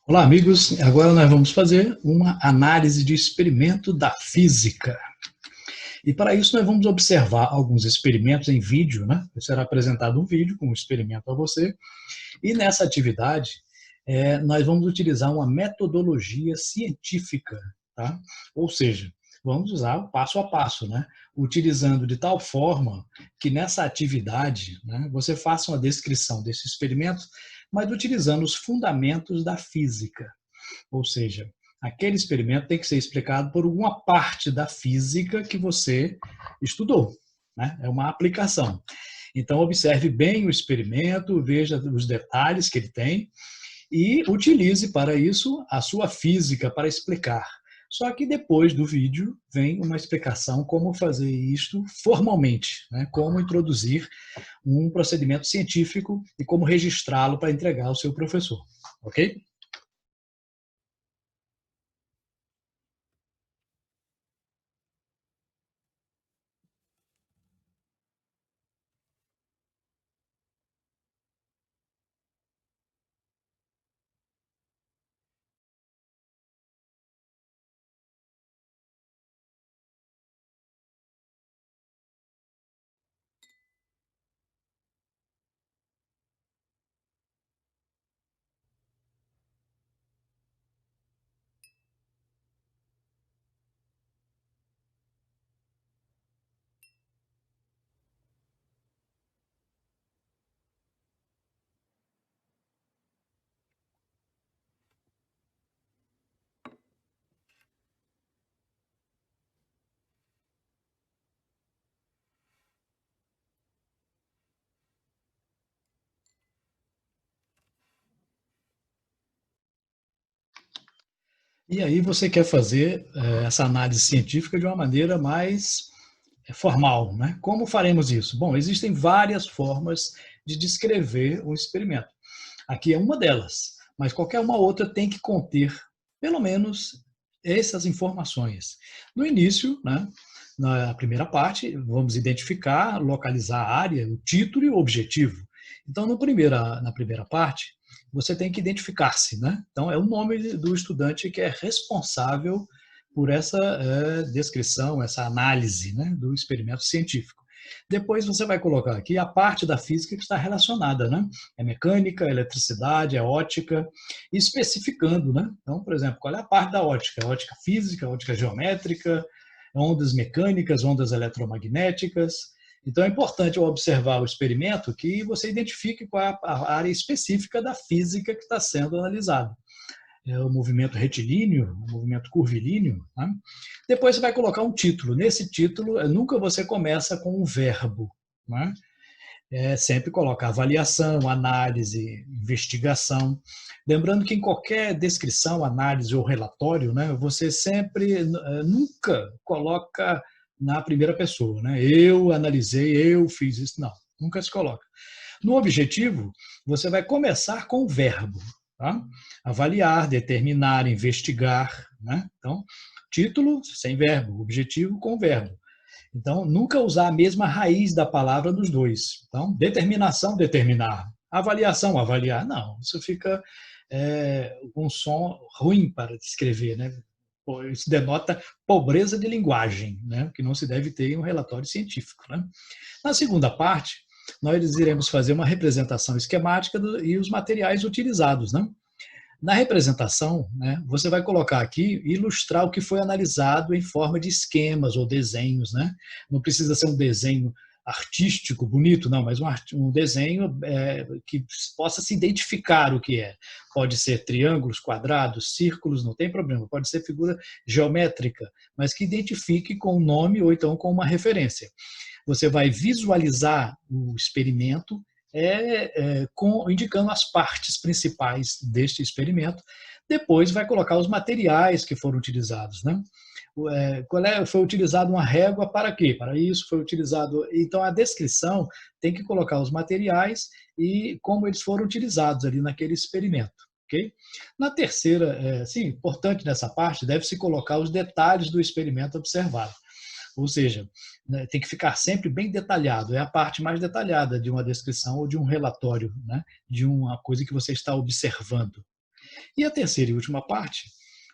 Olá, amigos. Agora nós vamos fazer uma análise de experimento da física. E para isso nós vamos observar alguns experimentos em vídeo, né? Será apresentado um vídeo com um experimento a você. E nessa atividade, nós vamos utilizar uma metodologia científica, tá? Ou seja, vamos usar o passo a passo, né? Utilizando de tal forma que nessa atividade, né, você faça uma descrição desse experimento, mas utilizando os fundamentos da física. Ou seja, aquele experimento tem que ser explicado por uma parte da física que você estudou, né? É uma aplicação. Então, observe bem o experimento, veja os detalhes que ele tem e utilize para isso a sua física para explicar. Só que depois do vídeo vem uma explicação como fazer isto formalmente, né? Como introduzir um procedimento científico e como registrá-lo para entregar ao seu professor, ok? E aí você quer fazer essa análise científica de uma maneira mais formal, né? Como faremos isso? Bom, existem várias formas de descrever um experimento. Aqui é uma delas, mas qualquer uma outra tem que conter, pelo menos, essas informações. No início, né, na primeira parte, vamos identificar, localizar a área, o título e o objetivo. Então, na primeira parte, você tem que identificar-se, né? Então, é o nome do estudante que é responsável por essa descrição, essa análise, né, do experimento científico. Depois você vai colocar aqui a parte da física que está relacionada, né? É mecânica, é eletricidade, é ótica, especificando, né? Então, por exemplo, qual é a parte da ótica? É ótica física, ótica geométrica, ondas mecânicas, ondas eletromagnéticas. Então, é importante ao observar o experimento que você identifique qual é a área específica da física que está sendo analisada. É o movimento retilíneo, o movimento curvilíneo. Né? Depois você vai colocar um título. Nesse título, nunca você começa com um verbo. Né? Sempre coloca avaliação, análise, investigação. Lembrando que em qualquer descrição, análise ou relatório, né, você sempre nunca coloca na primeira pessoa. Né? Eu analisei, eu fiz isso. Não, nunca se coloca. No objetivo, você vai começar com o verbo. Tá? Avaliar, determinar, investigar. Né? Então, título sem verbo, objetivo com verbo. Então, nunca usar a mesma raiz da palavra nos dois. Então, determinação, determinar. Avaliação, avaliar. Não, isso fica um som ruim para descrever, né? Isso denota pobreza de linguagem, né? Que não se deve ter em um relatório científico. Né? Na segunda parte, nós iremos fazer uma representação esquemática e os materiais utilizados. Né? Na representação, né, você vai colocar aqui, ilustrar o que foi analisado em forma de esquemas ou desenhos. Né? Não precisa ser um desenho artístico, bonito, não, mas um desenho que possa se identificar o que é. Pode ser triângulos, quadrados, círculos, não tem problema. Pode ser figura geométrica, mas que identifique com o nome ou então com uma referência. Você vai visualizar o experimento indicando as partes principais deste experimento. Depois vai colocar os materiais que foram utilizados. Né? Foi utilizado uma régua para quê? Para isso foi utilizado. Então, a descrição tem que colocar os materiais e como eles foram utilizados ali naquele experimento. Okay? Na terceira, sim, importante nessa parte, deve-se colocar os detalhes do experimento observado. Ou seja, né, tem que ficar sempre bem detalhado. É a parte mais detalhada de uma descrição ou de um relatório, né, de uma coisa que você está observando. E a terceira e última parte,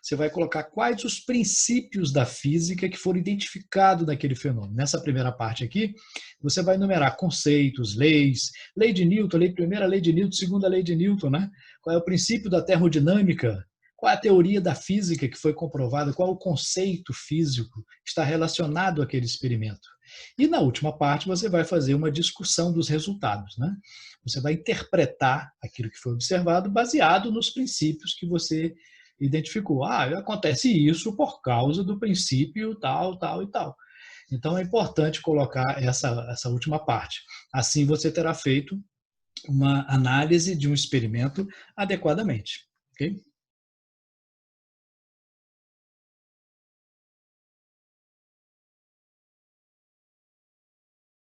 você vai colocar quais os princípios da física que foram identificados naquele fenômeno. Nessa primeira parte aqui, você vai enumerar conceitos, leis, lei de Newton, primeira lei de Newton, segunda lei de Newton, né? Qual é o princípio da termodinâmica, qual é a teoria da física que foi comprovada, qual é o conceito físico que está relacionado àquele experimento. E na última parte você vai fazer uma discussão dos resultados, né? Você vai interpretar aquilo que foi observado baseado nos princípios que você identificou. Acontece isso por causa do princípio tal, tal e tal. Então é importante colocar essa última parte. Assim você terá feito uma análise de um experimento adequadamente. Ok?